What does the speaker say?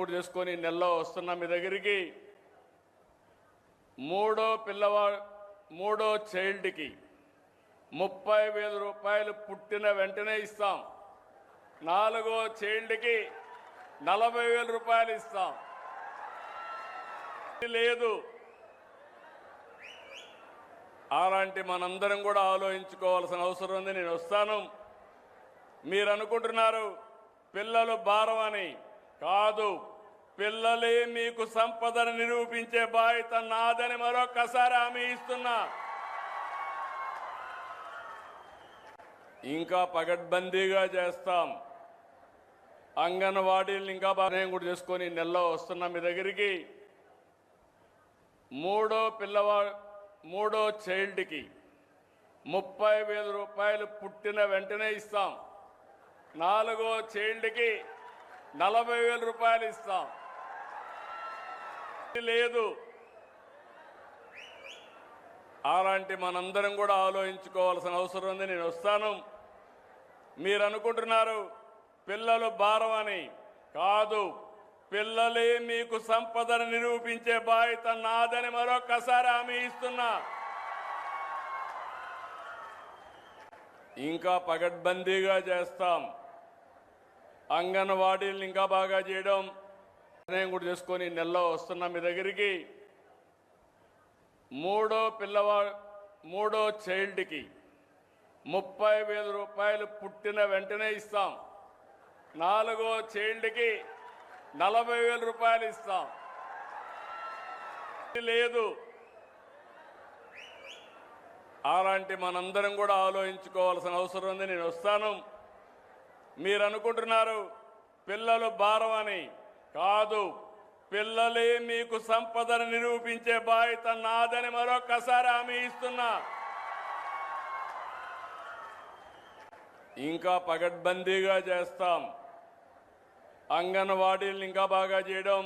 కూడా చేసుకొని నెలలో వస్తున్నా మీ దగ్గరికి. మూడో చైల్డ్కి 30,000 రూపాయలు పుట్టిన వెంటనే ఇస్తాం. 4వ చైల్డ్కి 40,000 రూపాయలు ఇస్తాం. లేదు అలాంటి మనందరం కూడా ఆలోచించుకోవాల్సిన అవసరం ఉంది. నేను వస్తాను. మీరు అనుకుంటున్నారు పిల్లలు భారం అని. కాదు, పిల్లలే మీకు సంపదను నిరూపించే బాధ్యత నాదని మరొక్కసారి హామీ ఇస్తున్నా. ఇంకా పగడ్బందీగా చేస్తాం. అంగన్వాడీలను ఇంకా బాగా కూడా చేసుకొని నెలలో వస్తున్నా మీ దగ్గరికి. మూడో చైల్డ్కి 30,000 రూపాయలు పుట్టిన వెంటనే ఇస్తాం. 4వ చైల్డ్కి 40,000 రూపాయలు ఇస్తాం. లేదు అలాంటి మనందరం కూడా ఆలోచించుకోవాల్సిన అవసరం ఉంది. నేను వస్తాను. మీరు అనుకుంటున్నారు పిల్లలు భారం అని. కాదు, పిల్లలే మీకు సంపదను నిరూపించే బాధ్యత నాదని మరొక్కసారి హామీ ఇస్తున్నా. ఇంకా పగడ్బందీగా చేస్తాం. అంగన్వాడీలను ఇంకా బాగా చేయడం కూడా చేసుకొని నెలలో వస్తున్నా మీ దగ్గరికి. మూడో చైల్డ్కి 30,000 రూపాయలు పుట్టిన వెంటనే ఇస్తాం. 4వ చైల్డ్కి 40,000 రూపాయలు ఇస్తాం. లేదు అలాంటి మనందరం కూడా ఆలోచించుకోవాల్సిన అవసరం ఉంది. నేను వస్తాను. మీరు అనుకుంటున్నారు పిల్లలు భారం అని. కాదు, పిల్లలే మీకు సంపదను నిరూపించే బాధ్యత నాదని మరొక్కసారి హామీ ఇస్తున్నా. ఇంకా పగడ్బందీగా చేస్తాం. అంగన్వాడీలను ఇంకా బాగా చేయడం